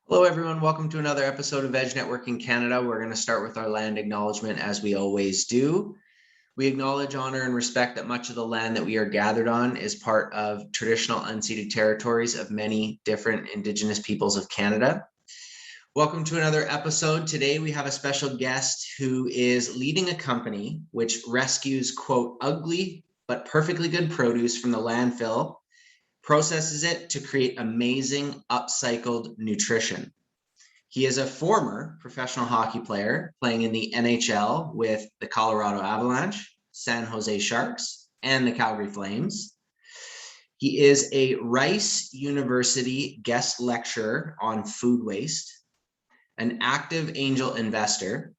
Hello, everyone. Welcome to another episode of Veg Networking Canada. We're going to start with our land acknowledgement as we always do. We acknowledge, honor, and respect that much of the land that we are gathered on is part of traditional unceded territories of many different Indigenous peoples of Canada. Welcome to another episode. Today, we have a special guest who is leading a company which rescues, quote, ugly but perfectly good produce from the landfill, processes it to create amazing upcycled nutrition. He is a former professional hockey player playing in the NHL with the Colorado Avalanche, San Jose Sharks, and the Calgary Flames. He is a Rice University guest lecturer on food waste, an active angel investor,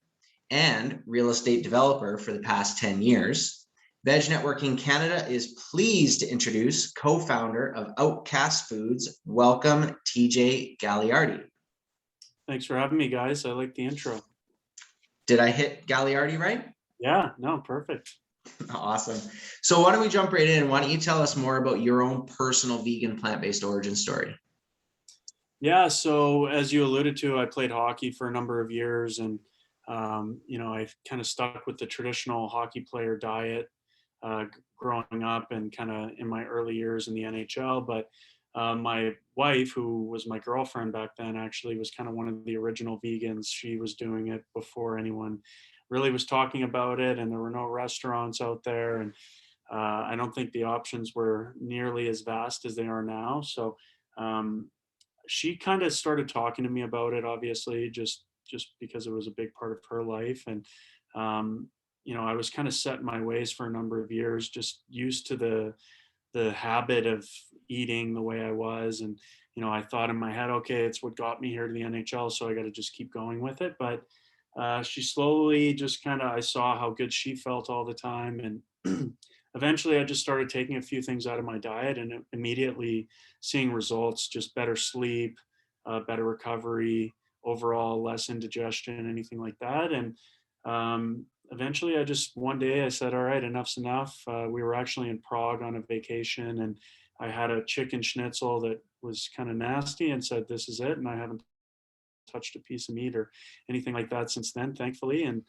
and real estate developer for the past 10 years. Veg Networking Canada is pleased to introduce co-founder of Outcast Foods. Welcome, TJ Galiardi. Thanks for having me, guys. I like the intro. Did I hit Galiardi right? Yeah, no, perfect. Awesome. So why don't we jump right in? Why don't you tell us more about your own personal vegan plant-based origin story? Yeah, so as you alluded to, I played hockey for a number of years, and I kind of stuck with the traditional hockey player diet growing up and kind of in my early years in the NHL. But my wife, who was my girlfriend back then, actually was kind of one of the original vegans. She was doing it before anyone really was talking about it, and there were no restaurants out there, and I don't think the options were nearly as vast as they are now. So she kind of started talking to me about it, obviously, just because it was a big part of her life. And I was kind of set in my ways for a number of years, just used to the habit of eating the way I was. And I thought in my head, okay, it's what got me here to the NHL, so I got to just keep going with it. But she slowly just kind of, I saw how good she felt all the time, and eventually I just started taking a few things out of my diet, and immediately seeing results: just better sleep, better recovery, overall less indigestion, anything like that. And eventually, I just one day I said, all right, enough's enough. We were actually in Prague on a vacation, and I had a chicken schnitzel that was kind of nasty, and said, this is it. And I haven't touched a piece of meat or anything like that since then, thankfully. And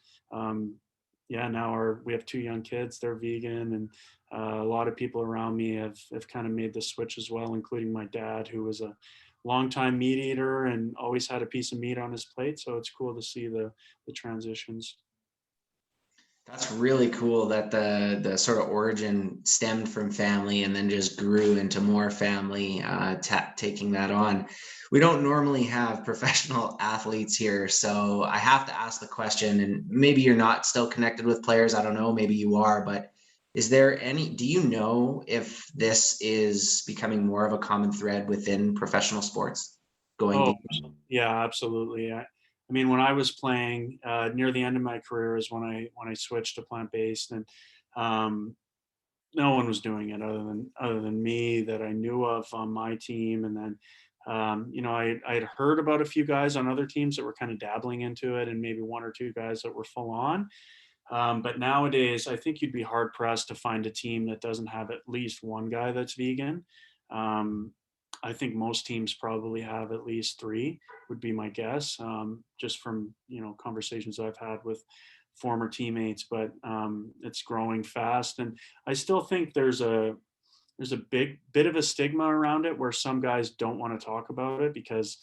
now we have two young kids. They're vegan, and a lot of people around me have kind of made the switch as well, including my dad, who was a longtime meat eater and always had a piece of meat on his plate. So it's cool to see the transitions. That's really cool that the sort of origin stemmed from family and then just grew into more family taking that on. We don't normally have professional athletes here, so I have to ask the question, and maybe you're not still connected with players, I don't know, maybe you are, but do you know if this is becoming more of a common thread within professional sports going vegan? Yeah, absolutely. I mean, when I was playing near the end of my career is when I switched to plant-based, and no one was doing it other than me that I knew of on my team. And then I had heard about a few guys on other teams that were kind of dabbling into it, and maybe one or two guys that were full on. But nowadays, I think you'd be hard pressed to find a team that doesn't have at least one guy that's vegan. I think most teams probably have at least three, would be my guess, just from conversations I've had with former teammates. But it's growing fast, and I still think there's a big bit of a stigma around it, where some guys don't want to talk about it because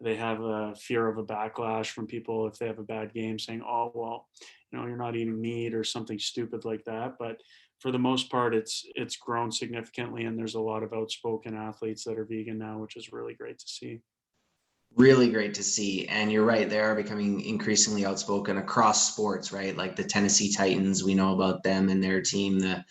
they have a fear of a backlash from people if they have a bad game, saying, oh, well, you're not eating meat or something stupid like that. But for the most part, it's grown significantly, and there's a lot of outspoken athletes that are vegan now, which is really great to see. Really great to see. And you're right, they are becoming increasingly outspoken across sports, right? Like the Tennessee Titans, we know about them and their team. The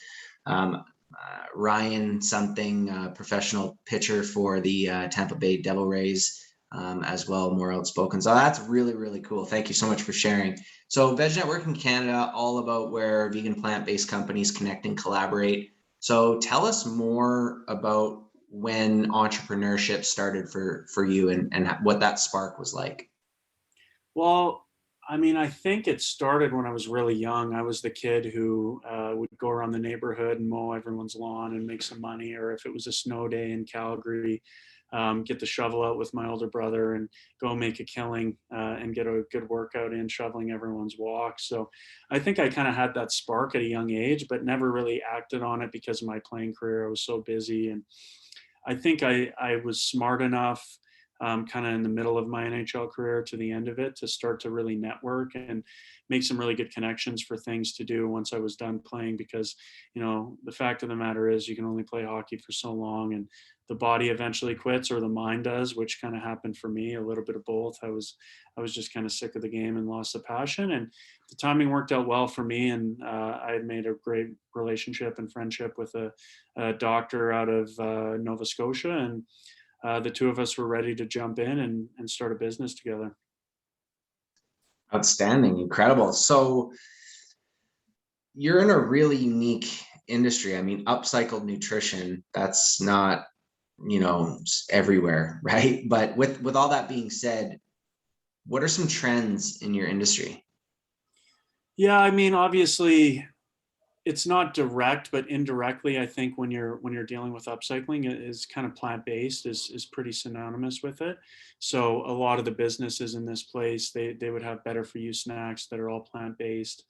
Ryan something, professional pitcher for the Tampa Bay Devil Rays, as well, more outspoken. So that's really, really cool. Thank you so much for sharing. So Veg Networking Canada, all about where vegan plant-based companies connect and collaborate. So tell us more about when entrepreneurship started for you, and what that spark was like. Well, I mean, I think it started when I was really young. I was the kid who would go around the neighborhood and mow everyone's lawn and make some money. Or if it was a snow day in Calgary, get the shovel out with my older brother and go make a killing and get a good workout in shoveling everyone's walk. So I think I kind of had that spark at a young age, but never really acted on it because of my playing career. I was so busy. And I think I was smart enough kind of in the middle of my NHL career to the end of it to start to really network and make some really good connections for things to do once I was done playing, because, you know, the fact of the matter is you can only play hockey for so long, and the body eventually quits, or the mind does, which kind of happened for me, a little bit of both. I was just kind of sick of the game and lost the passion, and the timing worked out well for me. And I had made a great relationship and friendship with a doctor out of Nova Scotia, and the two of us were ready to jump in and start a business together. Outstanding, incredible. So you're in a really unique industry. I mean, upcycled nutrition, that's not, everywhere, right? But with all that being said, what are some trends in your industry? Yeah, I mean, obviously, it's not direct, but indirectly, I think when you're dealing with upcycling, it is kind of plant-based is pretty synonymous with it. So a lot of the businesses in this place, they would have better for you snacks that are all plant-based,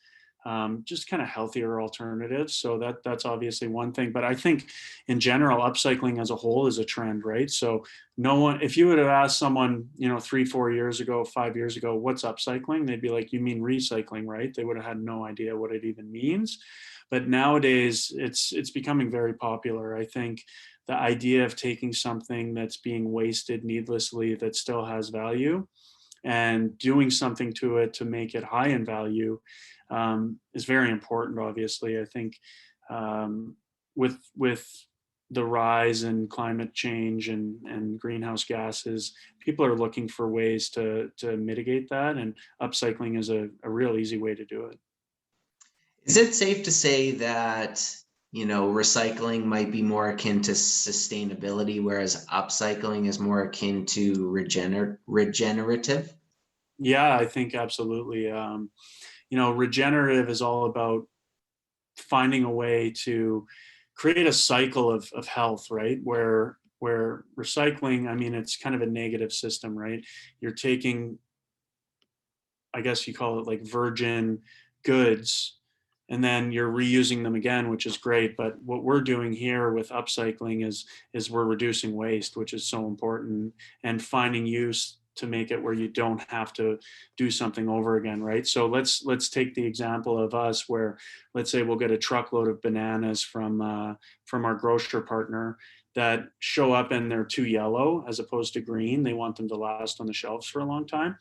just kind of healthier alternatives. So that's obviously one thing. But I think in general, upcycling as a whole is a trend, right? So no one, if you would have asked someone, 3-4 years ago, 5 years ago, what's upcycling, they'd be like, you mean recycling, right? They would have had no idea what it even means. But nowadays it's becoming very popular. I think the idea of taking something that's being wasted needlessly that still has value and doing something to it to make it high in value is very important. Obviously, I think with the rise in climate change and greenhouse gases, people are looking for ways to mitigate that, and upcycling is a real easy way to do it. Is it safe to say that, recycling might be more akin to sustainability, whereas upcycling is more akin to regenerative? Yeah, I think absolutely. Regenerative is all about finding a way to create a cycle of health, right? Where recycling, I mean, it's kind of a negative system, right? You're taking, I guess you call it like virgin goods, and then you're reusing them again, which is great. But what we're doing here with upcycling is we're reducing waste, which is so important, and finding use to make it where you don't have to do something over again, right? So let's take the example of us, where let's say we'll get a truckload of bananas from our grocer partner that show up and they're too yellow as opposed to green. They want them to last on the shelves for a long time.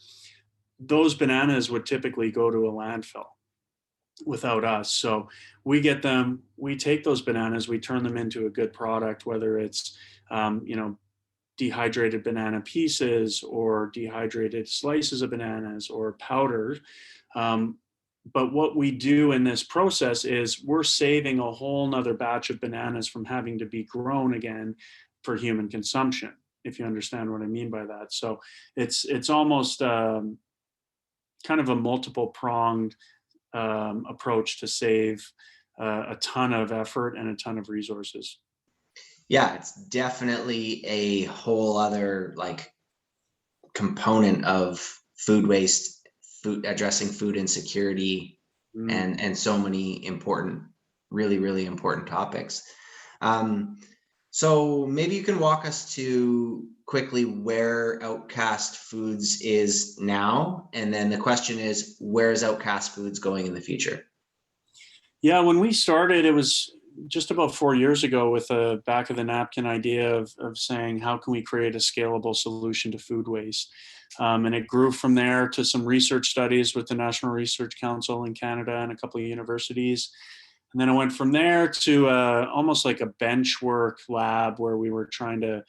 Those bananas would typically go to a landfill without us. So we get them, we take those bananas, we turn them into a good product, whether it's, dehydrated banana pieces or dehydrated slices of bananas or powder. But what we do in this process is we're saving a whole nother batch of bananas from having to be grown again for human consumption, if you understand what I mean by that. So it's almost kind of a multiple pronged approach to save a ton of effort and a ton of resources. Yeah, it's definitely a whole other component of food waste, food addressing food insecurity, Mm. and so many important, really, really important topics. So maybe you can walk us to quickly where Outcast Foods is now, and then the question is, where is Outcast Foods going in the future? Yeah, when we started, it was just about 4 years ago with a back of the napkin idea of saying, how can we create a scalable solution to food waste? And it grew from there to some research studies with the National Research Council in Canada and a couple of universities. And then it went from there to almost like a bench work lab where we were trying to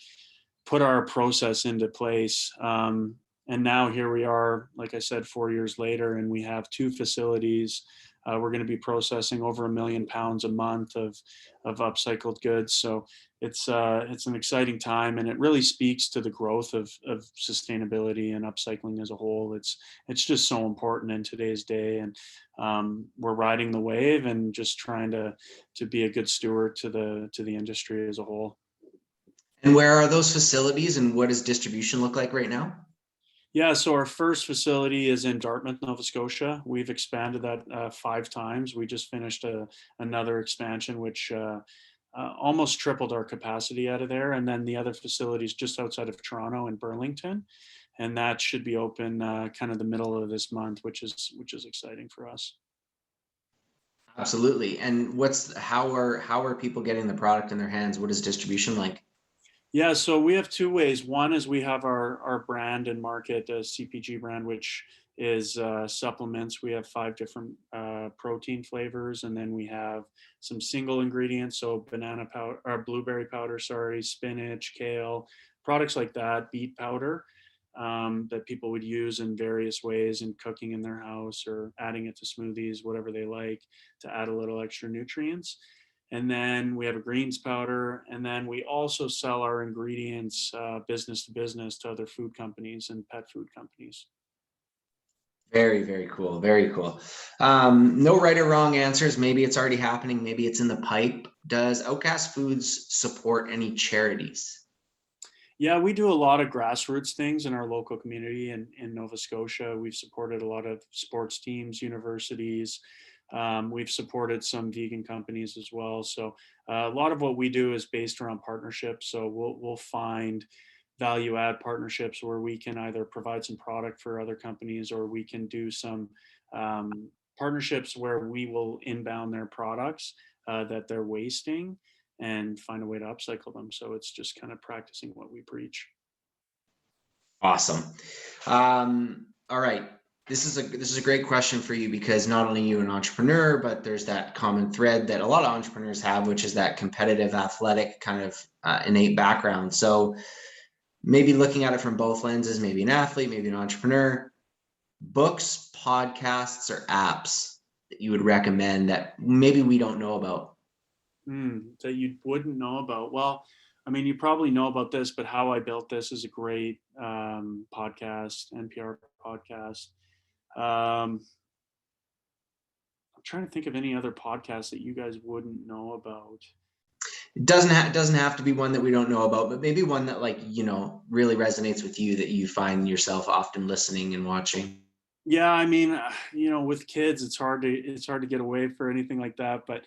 put our process into place. And now here we are, like I said, 4 years later, and we have two facilities. We're going to be processing over 1 million pounds a month of upcycled goods. So it's an exciting time, and it really speaks to the growth of sustainability and upcycling as a whole. It's just so important in today's day, and we're riding the wave and just trying to be a good steward to the industry as a whole. And where are those facilities and what does distribution look like right now? Yeah, so our first facility is in Dartmouth, Nova Scotia. We've expanded that 5 times. We just finished another expansion, which almost tripled our capacity out of there. And then the other facility is just outside of Toronto in Burlington, and that should be open kind of the middle of this month, which is exciting for us. Absolutely. And how are people getting the product in their hands? What is distribution like? Yeah, so we have 2 ways. One is we have our brand and market, a CPG brand, which is supplements. We have 5 different protein flavors, and then we have some single ingredients, so banana powder or blueberry powder, sorry, spinach, kale, products like that, beet powder, that people would use in various ways in cooking in their house or adding it to smoothies, whatever they like, to add a little extra nutrients. And then we have a greens powder, and then we also sell our ingredients business to business to other food companies and pet food companies. Very, very cool. Very cool. No right or wrong answers. Maybe it's already happening. Maybe it's in the pipe. Does Outcast Foods support any charities? Yeah, we do a lot of grassroots things in our local community in Nova Scotia. We've supported a lot of sports teams, universities. We've supported some vegan companies as well. So a lot of what we do is based around partnerships. So we'll find value add partnerships where we can either provide some product for other companies, or we can do some partnerships where we will inbound their products that they're wasting and find a way to upcycle them. So it's just kind of practicing what we preach. Awesome. All right. This is a great question for you because not only are you an entrepreneur, but there's that common thread that a lot of entrepreneurs have, which is that competitive, athletic kind of innate background. So maybe looking at it from both lenses, maybe an athlete, maybe an entrepreneur, books, podcasts, or apps that you would recommend that maybe we don't know about. That you wouldn't know about. Well, I mean, you probably know about this, but How I Built This is a great podcast, NPR podcast. I'm trying to think of any other podcasts that you guys wouldn't know about. It doesn't have to be one that we don't know about, but maybe one that really resonates with you that you find yourself often listening and watching. Yeah, I mean, with kids, it's hard to get away for anything like that. But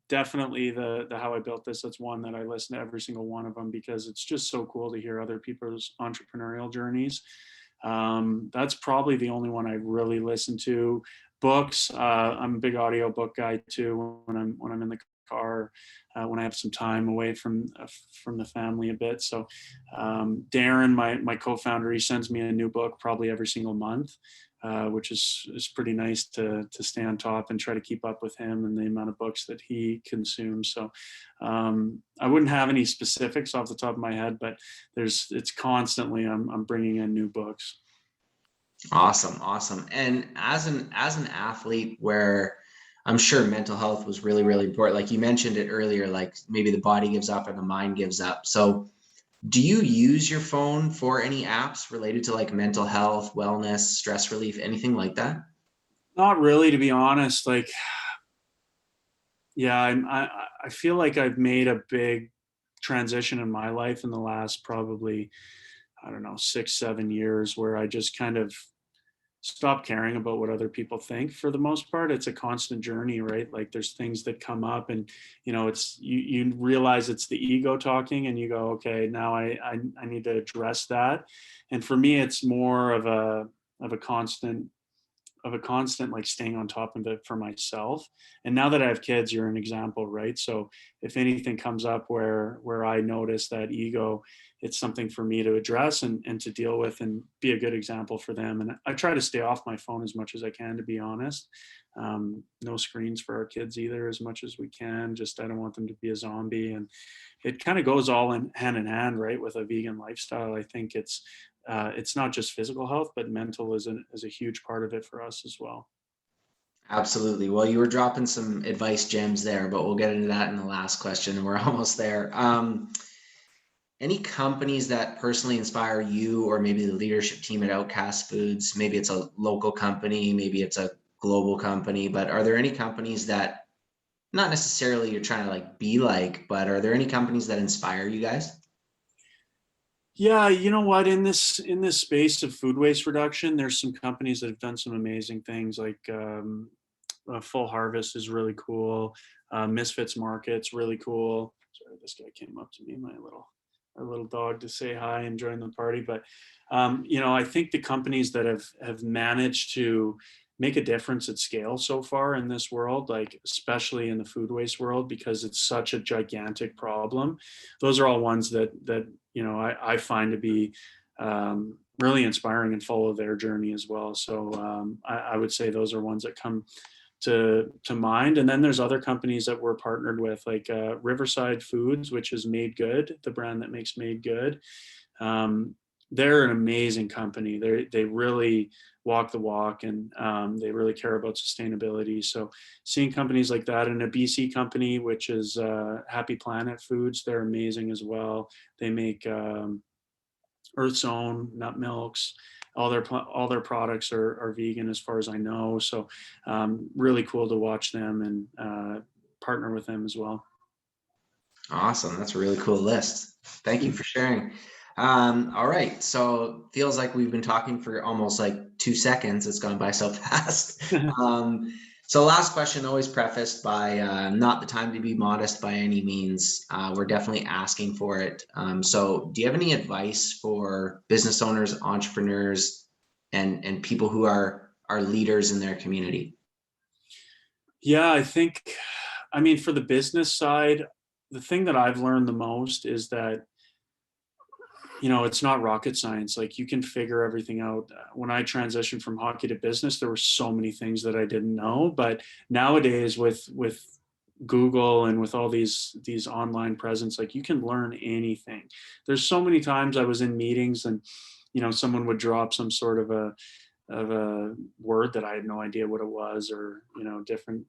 definitely the How I Built This. That's one that I listen to every single one of them because it's just so cool to hear other people's entrepreneurial journeys. That's probably the only one I really listen to. Books. I'm a big audiobook guy too. When I'm in the car, when I have some time away from the family a bit. So Darren, my co-founder, he sends me a new book probably every single month, which is pretty nice to stay on top and try to keep up with him and the amount of books that he consumes. So I wouldn't have any specifics off the top of my head, but it's constantly I'm bringing in new books. Awesome. And as an athlete, where I'm sure mental health was really, really important. Like you mentioned it earlier, like maybe the body gives up or the mind gives up. So do you use your phone for any apps related to like mental health, wellness, stress relief, anything like that? Not really, to be honest. Like, yeah, I feel like I've made a big transition in my life in the last probably, I don't know, 6-7 years, where I just kind of stop caring about what other people think. For the most part, it's a constant journey, right? Like there's things that come up and it's you realize it's the ego talking and you go, okay, now I need to address that. And for me, it's more of a constant like staying on top of it for myself. And now that I have kids, you're an example, right? So if anything comes up where I notice that ego, it's something for me to address and to deal with and be a good example for them. And I try to stay off my phone as much as I can, to be honest. No screens for our kids either, as much as we can. Just I don't want them to be a zombie. And it kind of goes all in hand, right? With a vegan lifestyle. I think it's not just physical health, but mental is a huge part of it for us as well. Absolutely. Well, you were dropping some advice gems there, but we'll get into that in the last question. We're almost there. Any companies that personally inspire you, or maybe the leadership team at Outcast Foods? Maybe it's a local company, maybe it's a global company, but are there any companies that not necessarily you're trying to like be like, but are there any companies that inspire you guys? Yeah, you know what? In this space of food waste reduction, there's some companies that have done some amazing things. Like Full Harvest is really cool. Misfits Market's really cool. Sorry, this guy came up to me, our little dog, to say hi and join the party. But I think the companies that have managed to make a difference at scale so far in this world, like especially in the food waste world, because it's such a gigantic problem, those are all ones that I find to be really inspiring and follow their journey as well. So I would say those are ones that come to mind. And then there's other companies that we're partnered with, like Riverside Foods, which is Made Good, the brand that makes Made Good. They're an amazing company. They really walk the walk, and they really care about sustainability. So seeing companies like that, and a BC company, which is Happy Planet Foods, they're amazing as well. They make Earth's Own nut milks. All their products are vegan, as far as I know. So really cool to watch them and partner with them as well. Awesome. That's a really cool list. Thank you for sharing. All right. So feels like we've been talking for almost like 2 seconds. It's gone by so fast. So last question, always prefaced by not the time to be modest by any means. We're definitely asking for it. So do you have any advice for business owners, entrepreneurs, and people who are leaders in their community? Yeah, I mean, for the business side, the thing that I've learned the most is that, it's not rocket science. Like, you can figure everything out. When I transitioned from hockey to business, there were so many things that I didn't know. But nowadays, with Google and with all these online presence, like, you can learn anything. There's so many times I was in meetings, and someone would drop some sort of a word that I had no idea what it was, or different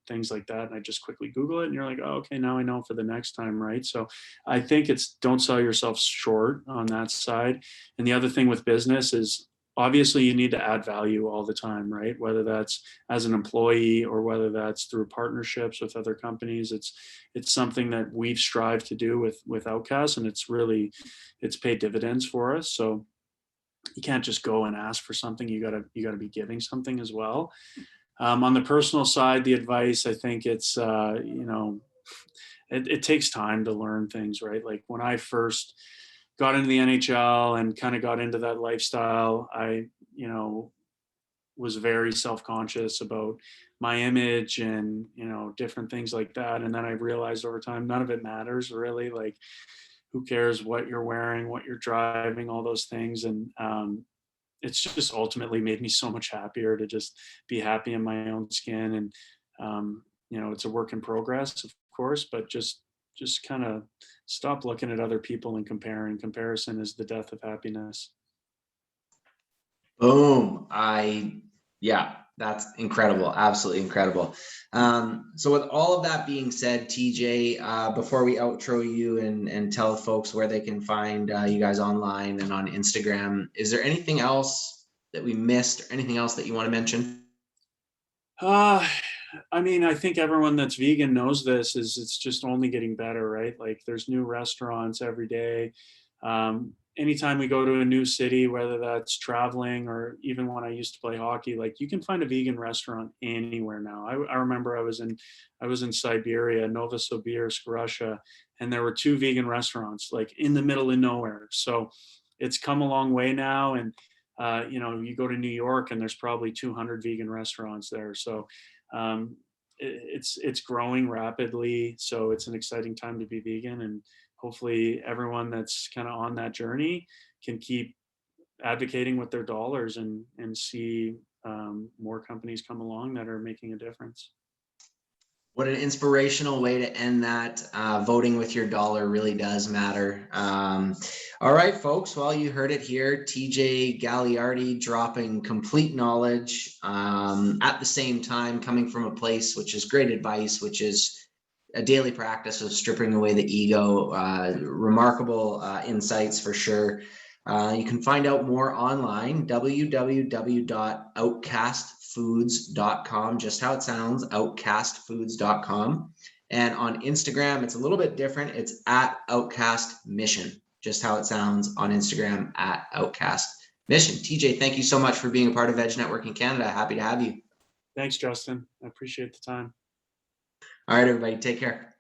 things like that, and I just quickly Google it, and you're like, oh, okay, now I know for the next time, right? So I think it's, don't sell yourself short on that side. And the other thing with business is, obviously you need to add value all the time, right? Whether that's as an employee or whether that's through partnerships with other companies. It's something that we've strived to do with Outcast, and it's paid dividends for us. So you can't just go and ask for something. You gotta be giving something as well. On the personal side, the advice, I think it's it takes time to learn things, right? Like, when I first got into the NHL and kind of got into that lifestyle, I was very self-conscious about my image and different things like that. And then I realized over time, none of it matters really. Like, who cares what you're wearing, what you're driving, all those things. And it's just ultimately made me so much happier to just be happy in my own skin. And it's a work in progress, of course, but just kind of stop looking at other people and comparing. Comparison is the death of happiness. Boom. Yeah, that's incredible. Absolutely incredible. So with all of that being said, TJ, before we outro you and tell folks where they can find you guys online and on Instagram, is there anything else that we missed, or anything else that you want to mention? Uh, I mean, I think everyone that's vegan knows this, is it's just only getting better, right? Like, there's new restaurants every day. Anytime we go to a new city, whether that's traveling or even when I used to play hockey, like, you can find a vegan restaurant anywhere now. I remember I was in Siberia, Novosibirsk, Russia, and there were 2 vegan restaurants, like, in the middle of nowhere. So it's come a long way now. And you go to New York and there's probably 200 vegan restaurants there. So it's growing rapidly. So it's an exciting time to be vegan, and hopefully everyone that's kind of on that journey can keep advocating with their dollars, and see more companies come along that are making a difference. What an inspirational way to end that. Voting with your dollar really does matter. All right, folks. Well, you heard it here. TJ Galiardi dropping complete knowledge, at the same time coming from a place which is great advice, which is a daily practice of stripping away the ego. Remarkable insights for sure. You can find out more online, www.outcastfoods.com, just how it sounds, outcastfoods.com. And on Instagram, it's a little bit different. It's at Outcast Mission, just how it sounds, on Instagram at Outcast Mission. TJ, thank you so much for being a part of Veg Networking Canada. Happy to have you. Thanks, Justin. I appreciate the time. All right, everybody, take care.